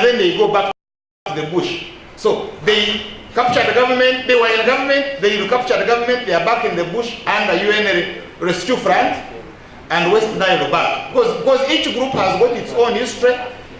then they go back to the bush. So they capture the government, they were in the government, they recapture the government, they are back in the bush under UN Rescue Front and West Nile back. Because each group has got its own history,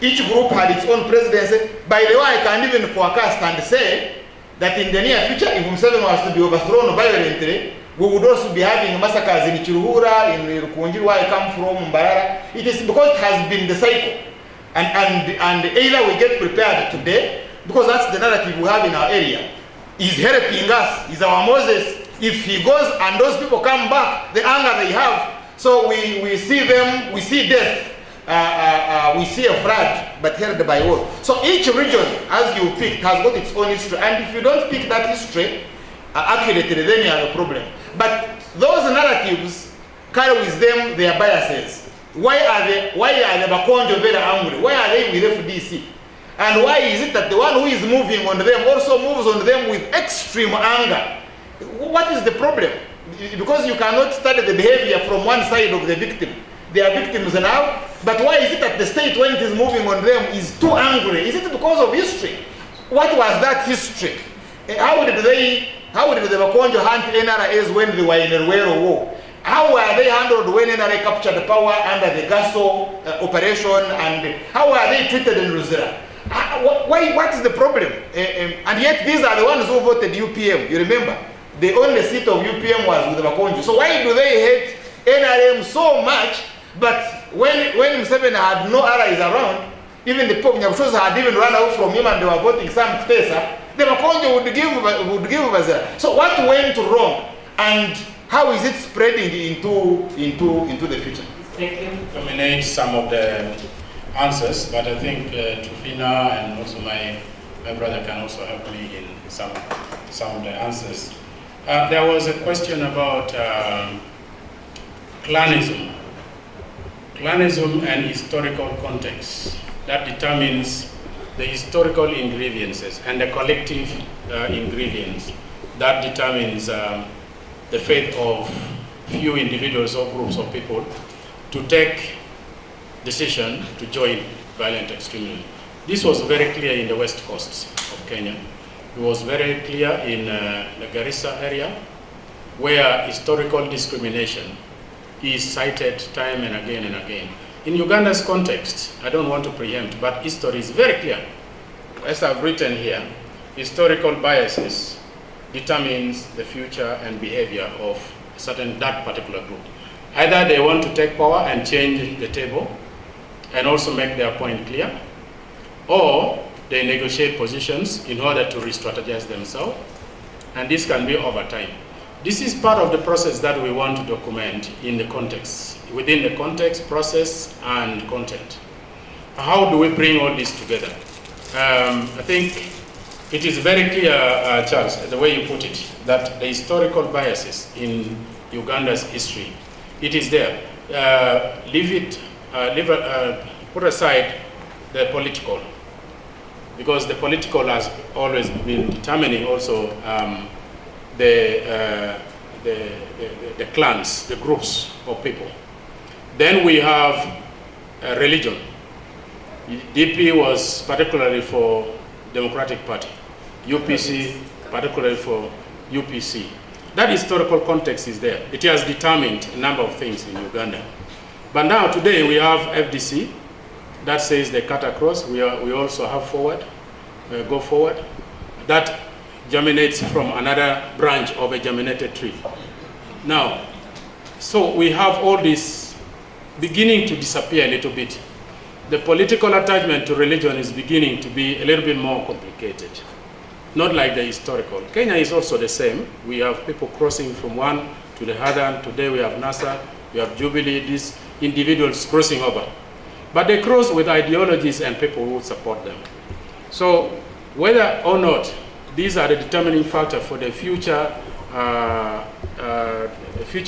each group had its own presidency. By the way, I can even forecast and say that in the near future, if Museveni was to be overthrown violently, we would also be having massacres in Chiruhura, in Rukunji, where I come from, Mbarara. It is because it has been the cycle. And either we get prepared today, because that's the narrative we have in our area. He's helping us, he's our Moses. If he goes and those people come back, the anger they have, so we see them, we see death, we see a flood, but held by war. So each region, as you picked, has got its own history. And if you don't pick that history accurately, then you have a problem. But those narratives carry with them their biases. Why are the Bakonjo very angry? Why are they with FDC? And why is it that the one who is moving on them also moves on them with extreme anger? What is the problem? Because you cannot study the behavior from one side of the victim. They are victims now, but why is it that the state, when it is moving on them, is too angry? Is it because of history? What was that history? How did the Bakonjo hunt NRAs when they were in a Ruwero war? How were they handled when NRA captured power under the Gaso operation, and how were they treated in Luzira? What is the problem? And yet these are the ones who voted UPM. You remember, the only seat of UPM was with the Bakonjo. So why do they hate NRM so much? But when Museveni had no allies around, even the Pope Nyabushoza had even run out from him and they were voting Sam Kutesa, the Bakonjo would give Bazira. So what went wrong, and how is it spreading into the future? Thank you. Dominate some of the answers, but I think Trufina and also my brother can also help me in some of the answers. There was a question about clanism. Clanism and historical context. That determines the historical ingredients and the collective ingredients. That determines the faith of few individuals or groups of people to take decision to join violent extremism. This was very clear in the west coast of Kenya. It was very clear in the Garissa area, where historical discrimination is cited time and again and again. In Uganda's context, I don't want to preempt, but history is very clear. As I've written here, historical biases determines the future and behavior of that particular group. Either they want to take power and change the table and also make their point clear, or they negotiate positions in order to re-strategize themselves, and this can be over time. This is part of the process that we want to document in the context, within the context, process, and content. How do we bring all this together? I think it is very clear, Charles, the way you put it, that the historical biases in Uganda's history, it is there. Put aside the political, because the political has always been determining also the clans, the groups of people. Then we have religion. DP was particularly for Democratic Party, UPC particularly for UPC. That historical context is there. It has determined a number of things in Uganda. But now today we have FDC that says they cut across. We also have forward, go forward. That germinates from another branch of a germinated tree. Now, so we have all this beginning to disappear a little bit. The political attachment to religion is beginning to be a little bit more complicated. Not like the historical. Kenya is also the same. We have people crossing from one to the other. Today we have NASA, we have Jubilee, these individuals crossing over. But they cross with ideologies and people who support them. So whether or not these are the determining factor for the future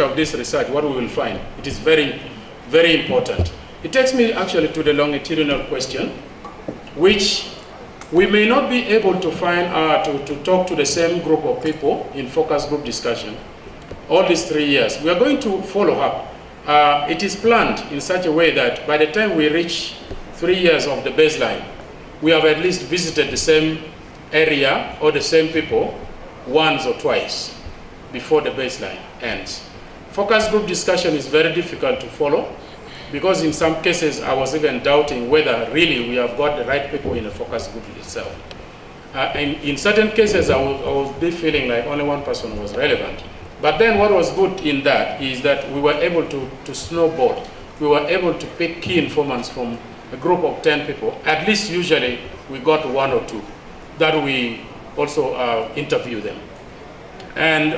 of this research, what we will find, it is very, very important. It takes me actually to the longitudinal question, which we may not be able to find, to talk to the same group of people in focus group discussion all these 3 years. We are going to follow up. It is planned in such a way that by the time we reach 3 years of the baseline, we have at least visited the same area or the same people once or twice before the baseline ends. Focus group discussion is very difficult to follow because in some cases I was even doubting whether really we have got the right people in the focus group itself. In certain cases I would be feeling like only one person was relevant. But then what was good in that is that we were able to snowball. We were able to pick key informants from a group of 10 people. At least usually we got 1 or 2 that we also interview them. And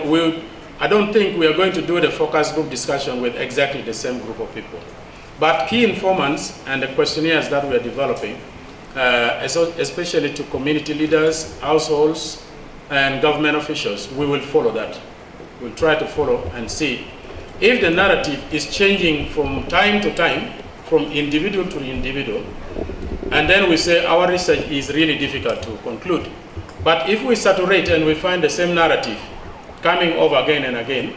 I don't think we are going to do the focus group discussion with exactly the same group of people. But key informants and the questionnaires that we are developing, especially to community leaders, households, and government officials, we will follow that. We'll try to follow and see if the narrative is changing from time to time, from individual to individual, and then we say our research is really difficult to conclude. But if we saturate and we find the same narrative coming over again and again,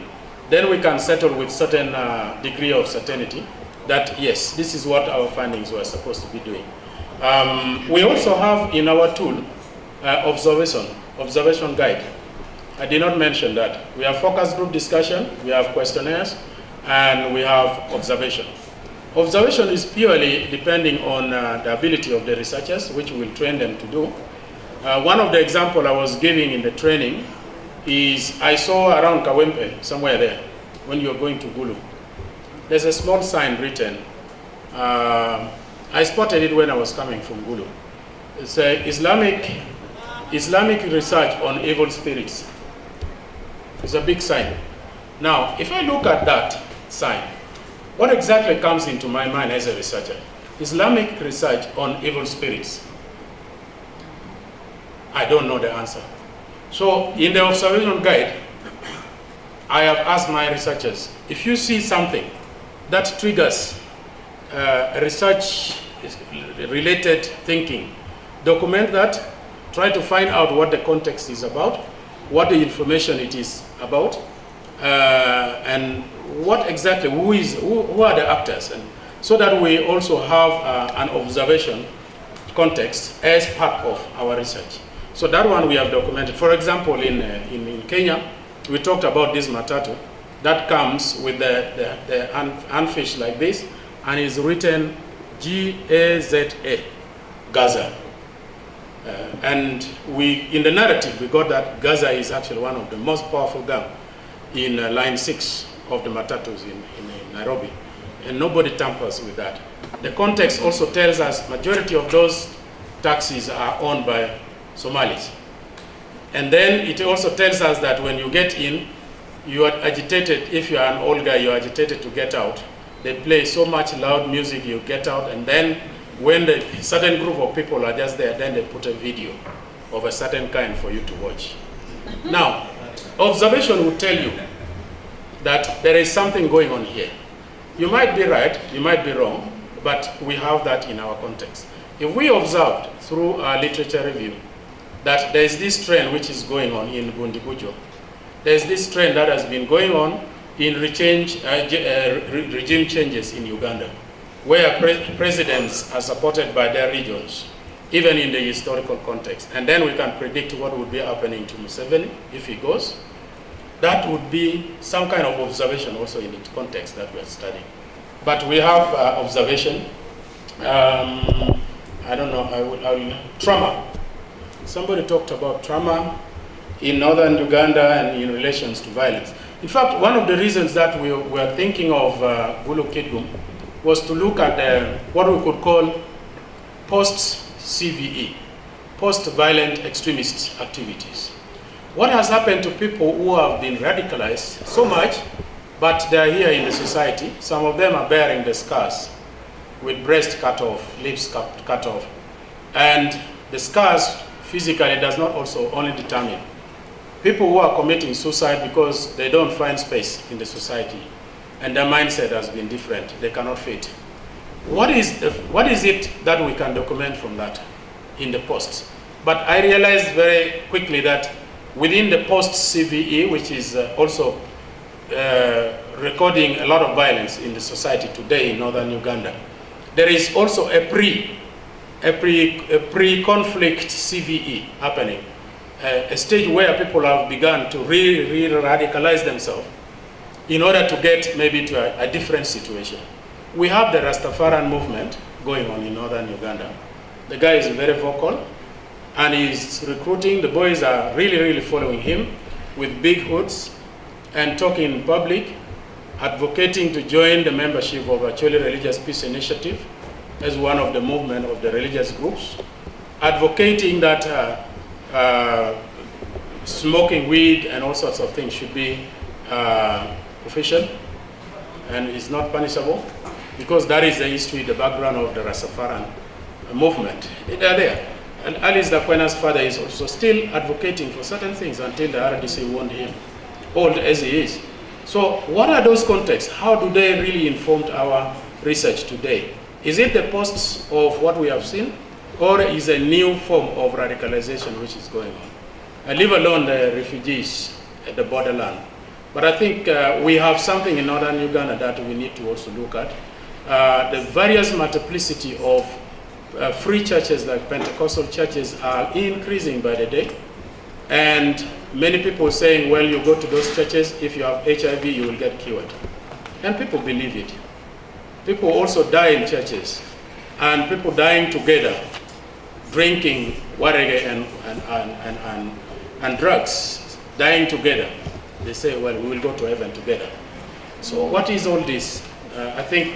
then we can settle with certain degree of certainty that yes, this is what our findings were supposed to be doing. We also have in our tool observation guide. I did not mention that. We have focus group discussion, we have questionnaires, and we have observation. Observation is purely depending on the ability of the researchers, which we will train them to do. One of the examples I was giving in the training is I saw around Kawempe, somewhere there, when you're going to Gulu. There's a small sign written. I spotted it when I was coming from Gulu. It's Islamic research on evil spirits. It's a big sign. Now, if I look at that sign, what exactly comes into my mind as a researcher? Islamic research on evil spirits. I don't know the answer. So in the observation guide, I have asked my researchers, if you see something that triggers research-related thinking, document that, try to find out what the context is about, what the information it is about, and what exactly, who are the actors, and so that we also have an observation context as part of our research. So that one we have documented. For example, in Kenya, we talked about this matatu that comes with the handfish like this, and is written G-A-Z-A, Gaza. And in the narrative, we got that Gaza is actually one of the most powerful guns in line 6 of the matatus in Nairobi. And nobody tampers with that. The context also tells us majority of those taxis are owned by Somalis. And then it also tells us that when you get in, you are agitated. If you are an old guy, you are agitated to get out. They play so much loud music, you get out, and then when the certain group of people are just there, then they put a video of a certain kind for you to watch. Now, observation will tell you that there is something going on here. You might be right, you might be wrong, but we have that in our context. If we observed through our literature review that there is this trend which is going on in Bundibugyo, there is this trend that has been going on in regime changes in Uganda, where presidents are supported by their regions, even in the historical context. And then we can predict what would be happening to Museveni if he goes. That would be some kind of observation also in the context that we are studying. But we have observation. I don't know, trauma. Somebody talked about trauma in northern Uganda and in relations to violence. In fact, one of the reasons that we were thinking of Gulu Kidgum was to look at what we could call post-CVE, post-violent extremist activities. What has happened to people who have been radicalized so much, but they are here in the society? Some of them are bearing the scars with breast cut off, lips cut off. And the scars physically does not also only determine people who are committing suicide because they don't find space in the society and their mindset has been different, they cannot fit. What is it that we can document from that in the post? But I realized very quickly that within the post-CVE, which is also recording a lot of violence in the society today in northern Uganda, there is also a a pre-conflict CVE happening, a stage where people have begun to re-radicalize themselves in order to get maybe to a different situation. We have the Rastafarian movement going on in northern Uganda. The guy is very vocal, and he's recruiting. The boys are really following him with big hoods and talking in public, advocating to join the membership of actually Religious Peace Initiative as one of the movement of the religious groups, advocating that smoking weed and all sorts of things should be official and is not punishable, because that is the history, the background of the Rastafarian movement. They are there. And Alice Dakwena's father is also still advocating for certain things until the RDC warned him, old as he is. So what are those contexts? How do they really inform our research today? Is it the posts of what we have seen, or is a new form of radicalization which is going on? And leave alone the refugees at the borderland. But I think we have something in northern Uganda that we need to also look at. The various multiplicity of free churches like Pentecostal churches are increasing by the day. And many people saying, well, you go to those churches, if you have HIV, you will get cured. And people believe it. People also die in churches, and people dying together, drinking warege and drugs, dying together. They say, well, we will go to heaven together. So what is all this? I think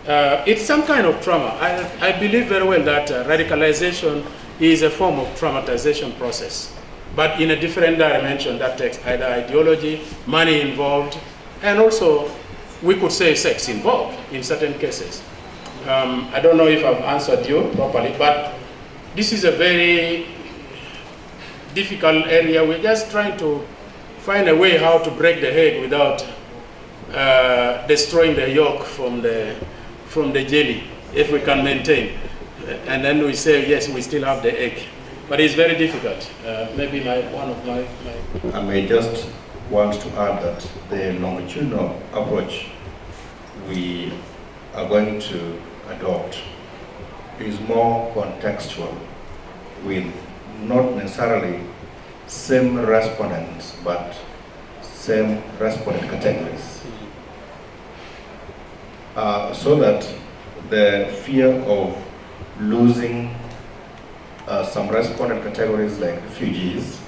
it's some kind of trauma. I believe very well that radicalization is a form of traumatization process, but in a different dimension that takes either ideology, money involved, and also we could say sex involved in certain cases. I don't know if I've answered you properly, but this is a very difficult area. We're just trying to find a way how to break the egg without destroying the yolk from the jelly, if we can maintain. And then we say, yes, we still have the egg. But it's very difficult. Maybe one of my... I may just want to add that the longitudinal approach we are going to adopt is more contextual, with not necessarily same respondents, but same respondent categories. So that the fear of losing some respondent categories like refugees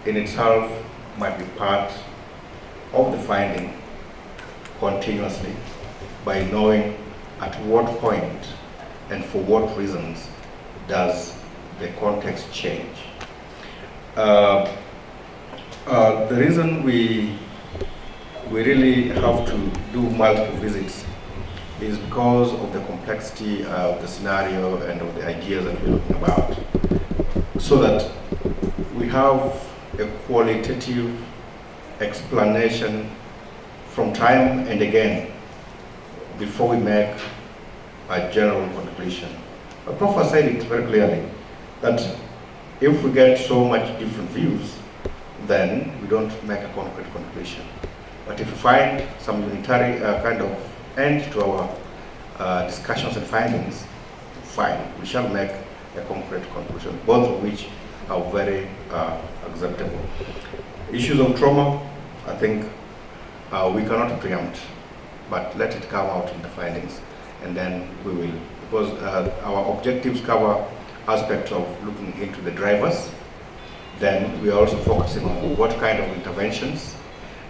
in itself might be part of the finding continuously, by knowing at what point and for what reasons does the context change. The reason we really have to do multiple visits is because of the complexity of the scenario and of the ideas that we're looking about, so that we have a qualitative explanation from time and again before we make a general conclusion. The Prof said it very clearly, that if we get so much different views, then we don't make a concrete conclusion. But if we find some unitary kind of end to our discussions and findings, fine, we shall make a concrete conclusion, both of which are very acceptable. Issues of trauma, I think we cannot preempt, but let it come out in the findings, and then we will, because our objectives cover aspects of looking into the drivers. Then we are also focusing on what kind of interventions,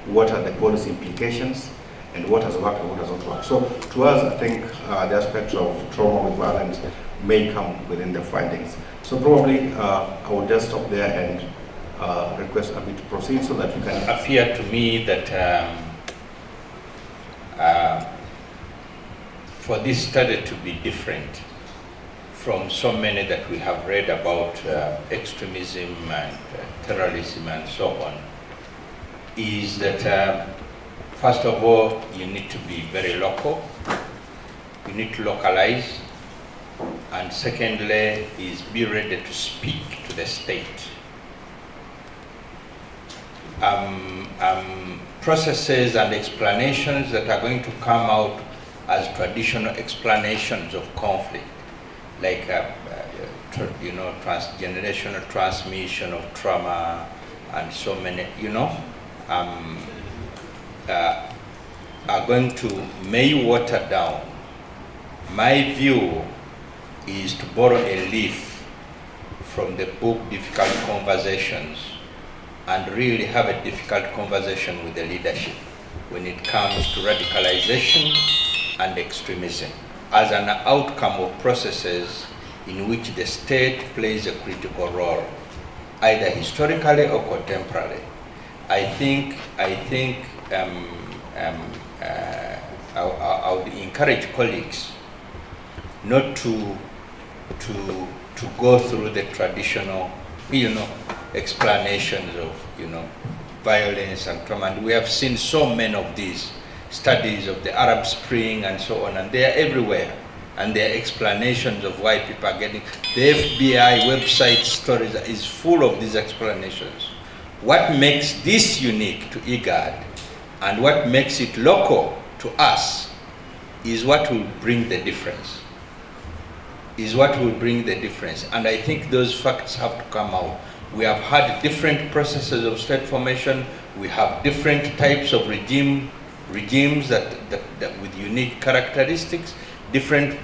what are the policy implications, and what has worked and what has not worked. So to us, I think the aspects of trauma with violence may come within the findings. So probably I will just stop there and request Abby to proceed so that we can... It appeared to me that for this study to be different from so many that we have read about extremism and terrorism and so on, is that first of all, you need to be very local, you need to localize, and secondly is be ready to speak to the state. Processes and explanations that are going to come out as traditional explanations of conflict, like transgenerational transmission of trauma and so many, are going to may water down. My view is to borrow a leaf from the book Difficult Conversations and really have a difficult conversation with the leadership when it comes to radicalization and extremism as an outcome of processes in which the state plays a critical role, either historically or contemporarily. I would encourage colleagues not to go through the traditional, explanations of, violence and trauma. And we have seen so many of these studies of the Arab Spring and so on, and they are everywhere. And their explanations of why people are getting, the FBI website stories is full of these explanations. What makes this unique to IGAD and what makes it local to us is what will bring the difference. And I think those facts have to come out. We have had different processes of state formation. We have different types of regimes that with unique characteristics, different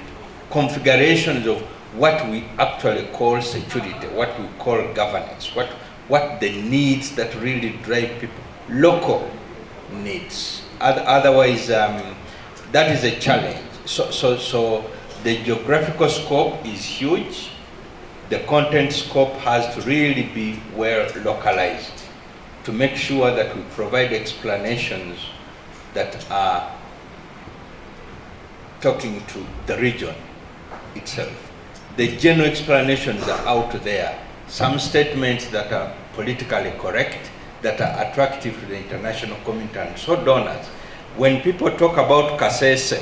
configurations of what we actually call security, what we call governance, what the needs that really drive people, local needs. Otherwise, that is a challenge. So the geographical scope is huge. The content scope has to really be well localized to make sure that we provide explanations that are talking to the region itself. The general explanations are out there. Some statements that are politically correct, that are attractive to the international community and so donors. When people talk about Kasese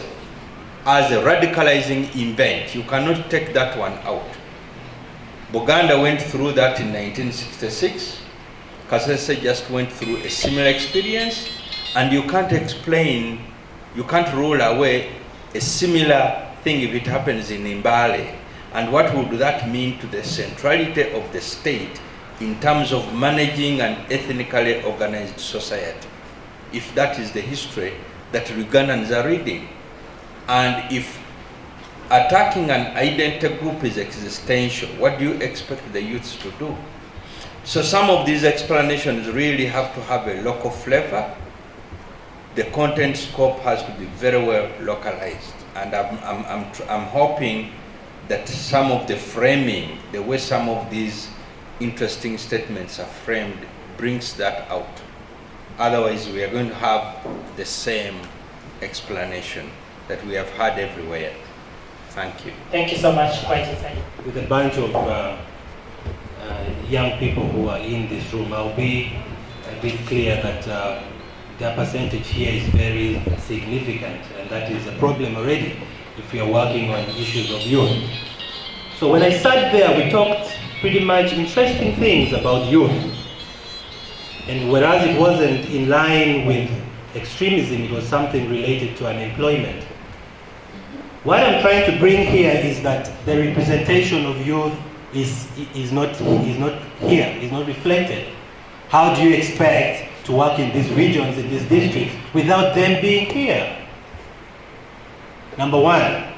as a radicalizing event, you cannot take that one out. Buganda went through that in 1966. Kasese just went through a similar experience, and you can't rule away a similar thing if it happens in Mbale. And what would that mean to the centrality of the state in terms of managing an ethnically organized society? If that is the history that Ugandans are reading. And if attacking an identity group is existential, what do you expect the youths to do? So some of these explanations really have to have a local flavor. The content scope has to be very well localized. And I'm hoping that some of the framing, the way some of these interesting statements are framed, brings that out. Otherwise, we are going to have the same explanation that we have had everywhere. Thank you. Thank you so much. Quite exciting. With a bunch of young people who are in this room, I'll be a bit clear that their percentage here is very significant, and that is a problem already if we are working on issues of youth. So when I sat there, we talked pretty much interesting things about youth. And whereas it wasn't in line with extremism, it was something related to unemployment. What I'm trying to bring here is that the representation of youth is not here, is not reflected. How do you expect to work in these regions, in these districts, without them being here? Number one,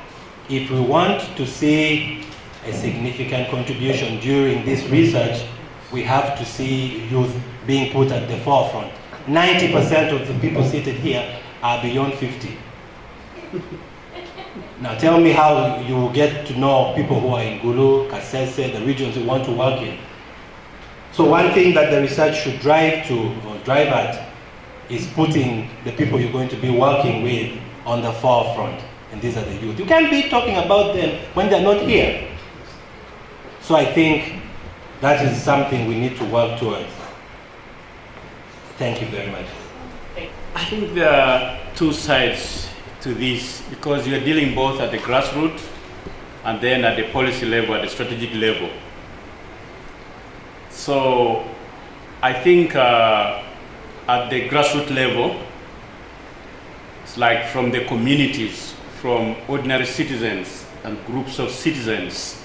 if we want to see a significant contribution during this research, we have to see youth being put at the forefront. 90% of the people seated here are beyond 50. Now tell me how you will get to know people who are in Gulu, Kasese, the regions you want to work in. So one thing that the research should drive at is putting the people you're going to be working with on the forefront. And these are the youth. You can't be talking about them when they're not here. So I think that is something we need to work towards. Thank you very much. I think there are two sides to this, because you're dealing both at the grassroots and then at the policy level, at the strategic level. So I think at the grassroots level, it's like from the communities, from ordinary citizens and groups of citizens,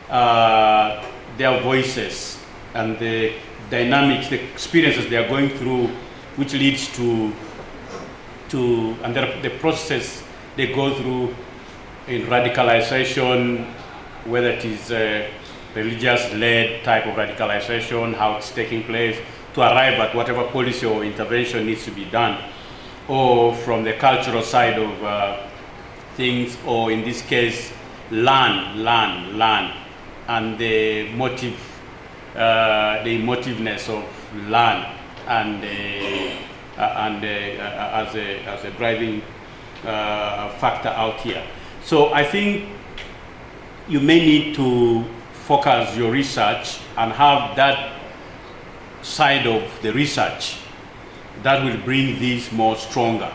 their voices and the dynamics, the experiences they are going through, which leads to and the process they go through in radicalization, whether it is religious-led type of radicalization, how it's taking place, to arrive at whatever policy or intervention needs to be done, or from the cultural side of things, or in this case, learn, and the emotiveness of learn as a driving factor out here. So I think you may need to focus your research and have that side of the research that will bring these more stronger.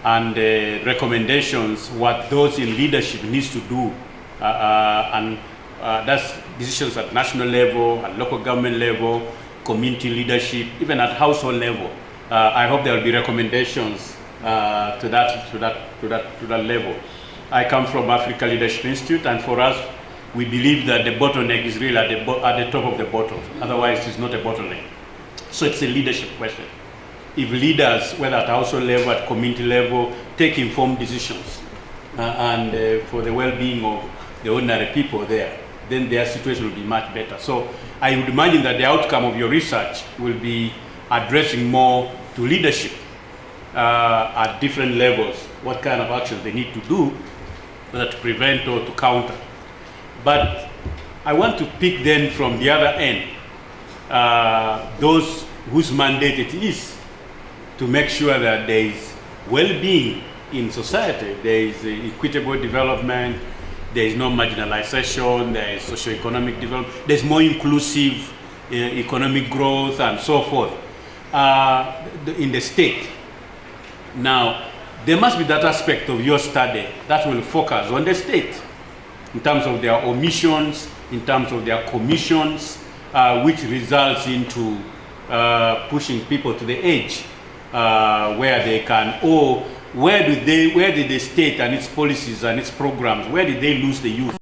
And recommendations, what those in leadership needs to do, and that's decisions at national level, at local government level, community leadership, even at household level. I hope there will be recommendations to that level. I come from Africa Leadership Institute, and for us, we believe that the bottleneck is really at the top of the bottle. Otherwise, it's not a bottleneck. So it's a leadership question. If leaders, whether at household level, at community level, take informed decisions and for the well-being of the ordinary people there, then their situation will be much better. So I would imagine that the outcome of your research will be addressing more to leadership at different levels, what kind of actions they need to do, whether to prevent or to counter. But I want to pick then from the other end, those whose mandate it is to make sure that there is well-being in society, there is equitable development, there is no marginalization, there is socio-economic development, there's more inclusive economic growth and so forth in the state. Now, there must be that aspect of your study that will focus on the state in terms of their omissions, in terms of their commissions, which results into pushing people to the edge where they can, or where did the state and its policies and its programs, where did they lose the youth?